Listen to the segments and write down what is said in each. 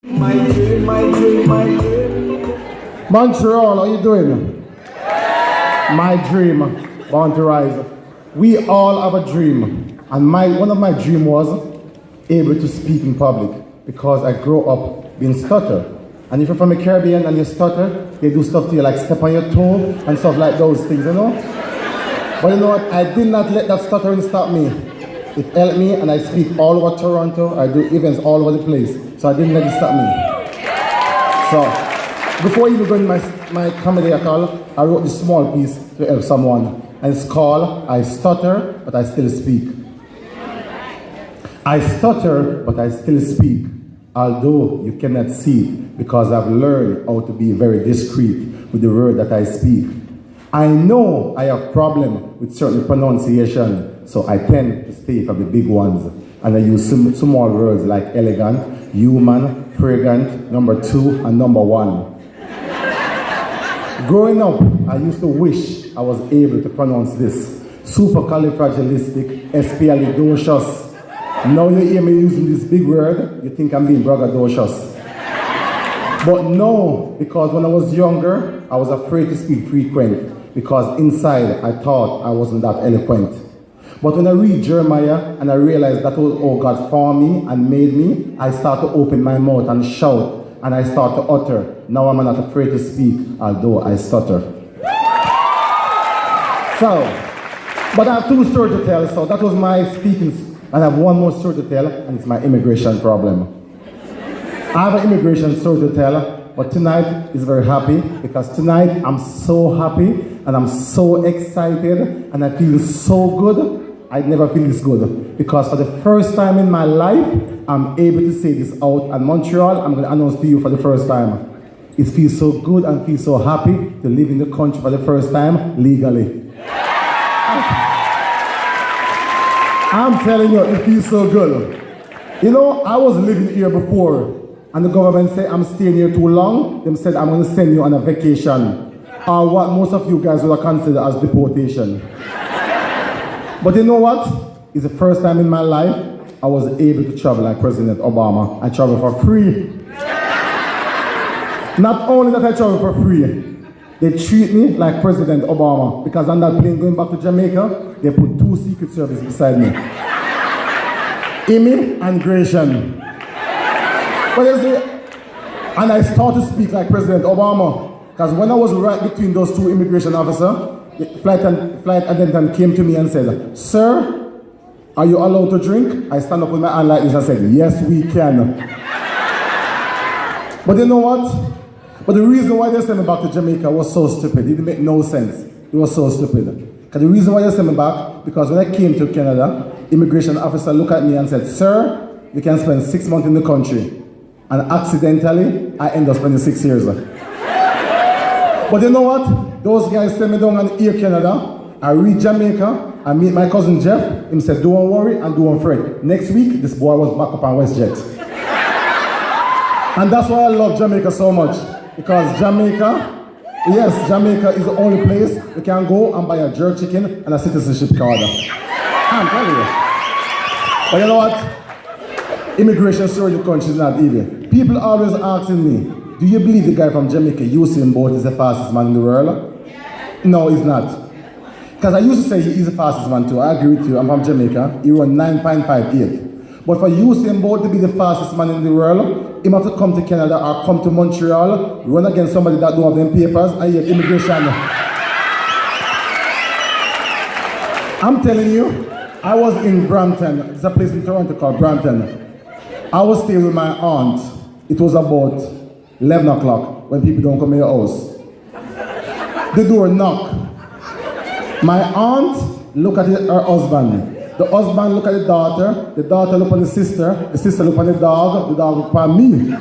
My dream, my dream, my dream. Montreal, how you doing? My dream, born to rise. We all have a dream, and one of my dreams was able to speak in public because I grew up being stutter. And if you're from the Caribbean and you stutter, they do stuff to you like step on your toe and stuff like those things, you know? But you know what? I did not let that stuttering stop me. It helped me, and I speak all over Toronto. I do events all over the place, so I didn't let it stop me. So, before even going my comedy at all, I wrote this small piece to help someone, and it's called I Stutter, But I Still Speak. I stutter, but I still speak, although you cannot see it, because I've learned how to be very discreet with the word that I speak. I know I have problem with certain pronunciation, so I tend to stay from the big ones, and I use small words like elegant, human, fragrant, number 2, and number 1. Growing up, I used to wish I was able to pronounce this. Supercalifragilistic, Now you hear me using this big word, you think I'm being braggadocious. But no, because when I was younger, I was afraid to speak frequent, because inside I thought I wasn't that eloquent. But when I read Jeremiah and I realized that was how God formed me and made me, I start to open my mouth and shout, and I start to utter. Now I'm not afraid to speak, although I stutter. So, but I have 2 stories to tell, so that was my speaking. And I have one more story to tell, and it's my immigration problem. I have an immigration story to tell, but tonight is very happy, because tonight I'm so happy, and I'm so excited, and I feel so good. I never feel this good, because for the first time in my life, I'm able to say this out. And Montreal, I'm going to announce to you for the first time. It feels so good and feels so happy to live in the country for the first time legally. I'm telling you, it feels so good. You know, I was living here before, and the government said I'm staying here too long. They said I'm going to send you on a vacation, or what most of you guys would consider as deportation. But you know what? It's the first time in my life I was able to travel like President Obama. I travel for free. Not only that I travel for free, they treat me like President Obama, because on that plane going back to Jamaica, they put 2 Secret Service beside me. Amy and Gratian. But you see, and I started to speak like President Obama, because when I was right between those 2 immigration officers, the flight attendant came to me and said, "Sir, are you allowed to drink?" I stand up with my hand like this and said, "Yes, we can." But you know what? But the reason why they sent me back to Jamaica was so stupid. It didn't make no sense. It was so stupid. Because the reason why they sent me back, because when I came to Canada, immigration officer looked at me and said, "Sir, you can spend 6 months in the country." And accidentally, I ended up spending 6 years. But you know what? Those guys sent me down on Air Canada. I reach Jamaica. I meet my cousin Jeff. He said, "Don't worry and don't fret." Next week, this boy was back up on WestJet. And that's why I love Jamaica so much. Because Jamaica, yes, Jamaica is the only place you can go and buy a jerk chicken and a citizenship card. I'm telling you. But you know what? Immigration story in the country is not easy. People always asking me, "Do you believe the guy from Jamaica, Usain Bolt, is the fastest man in the world?" No, he's not. Because I used to say he's the fastest man too. I agree with you. I'm from Jamaica. He ran 9.58. But for Usain Bolt to be the fastest man in the world, he must have to come to Canada or come to Montreal, run against somebody that don't have them papers, and yet immigration. I'm telling you, I was in Brampton. There's a place in Toronto called Brampton. I was staying with my aunt. It was about 11 o'clock when people don't come in your house. The door knocked. My aunt looked at her husband. The husband looked at the daughter looked at the sister looked at the dog looked at me.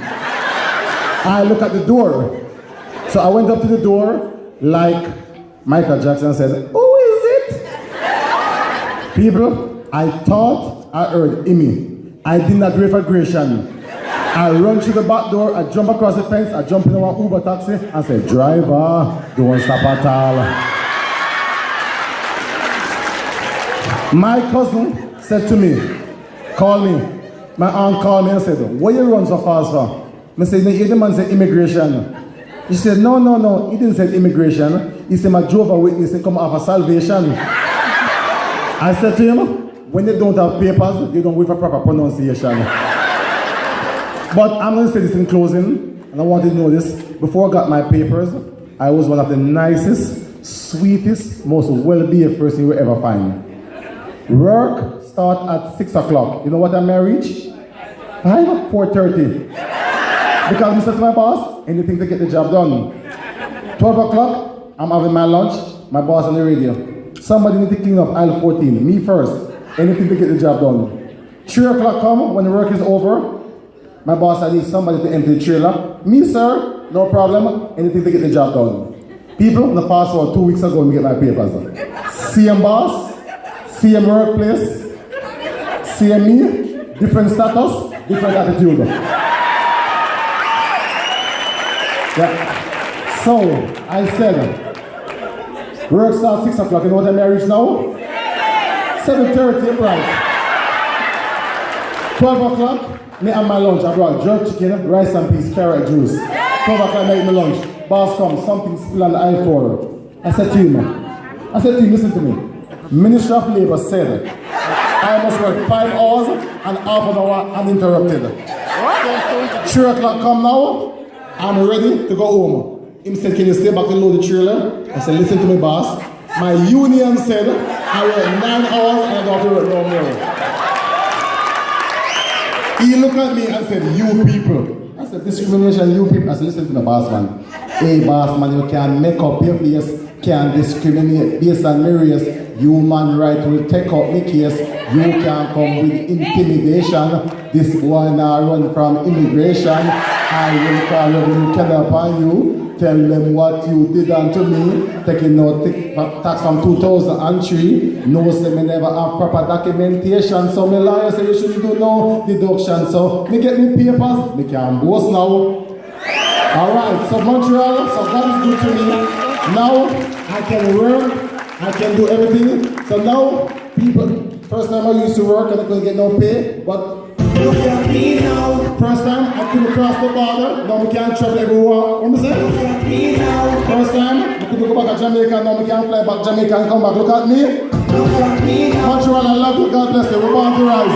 I looked at the door. So I went up to the door like Michael Jackson said, "Who is it?" People, I thought I heard Amy. I did not wait for Gratian. I run through the back door, I jump across the fence, I jump in one Uber taxi, and said, "Driver, don't stop at all." My cousin said to me, call me. My aunt called me and said, "What you run so fast for?" I said, no, the man said immigration. He said, no, he didn't say immigration. He said, my Jehovah's Witness and come offer salvation. I said to him, when they don't have papers, they don't wait for proper pronunciation. But I'm going to say this in closing, and I want you to know this. Before I got my papers, I was one of the nicest, sweetest, most well-behaved person you will ever find. Work start at 6 o'clock. You know what time I reach? 4:30. Because I said to my boss, anything to get the job done. 12 o'clock, I'm having my lunch, my boss on the radio. Somebody need to clean up aisle 14, me first. Anything to get the job done. 3 o'clock come, when the work is over, my boss, I need somebody to empty the trailer. Me, sir, no problem, anything to get the job done. People, in the fast forward 2 weeks ago, we get my papers. CM boss, CM workplace, CM me, different status, different attitude. Yeah. So, I said, work starts 6 o'clock, you know what time I reach now? 7:30, right. 12 o'clock, me and my lunch, I brought jerk chicken, rice and peas, carrot juice. 12 o'clock, I make my lunch. Boss comes, something spill on the I-4. I said to him, listen to me. Ministry of Labor said, I must work 5 hours and half an hour uninterrupted. 3 o'clock come now, I'm ready to go home. He said, can you stay back and load the trailer? I said, listen to me, boss. My union said, I work 9 hours and I don't have to work no more. He looked at me and said, you people. I said, discrimination, you people. I said, listen to the boss man. Hey boss man, you can't make up your face, can't discriminate based on my race. Human right will take up my case. You can't come with intimidation. This boy now run from immigration. I will call you Canada upon you. Tell them what you did unto me. Taking no tax from 2003. No, say me never have proper documentation. So me lawyer say you should do no deduction. So me get me papers, me can boast now. Alright, so Montreal, so God is good to me. Now I can work. I can do everything. So now, people, first time I used to work and I couldn't get no pay, but look at me now. First time I couldn't cross the border, now we can't travel everywhere. What am I saying? Look at me now. First time I couldn't go back to Jamaica, now we can't fly back to Jamaica and come back. Look at me. Look at me now. Montreal, I love you. God bless you. We're born to rise.